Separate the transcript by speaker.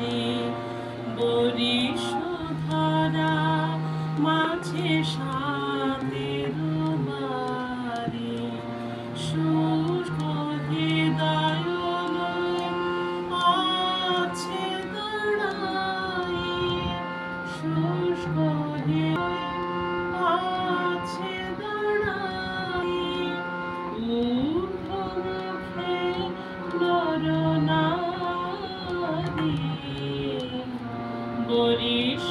Speaker 1: ধারে বরিশ ধারা মাঝে সাতের বাড়ি শুষ্ক হৃদয় আছে দাঁড়াই শুষ্ক হৃদয় আছে দাঁড়াই ঊর্ধ্বমুখে নরনারী বরিশ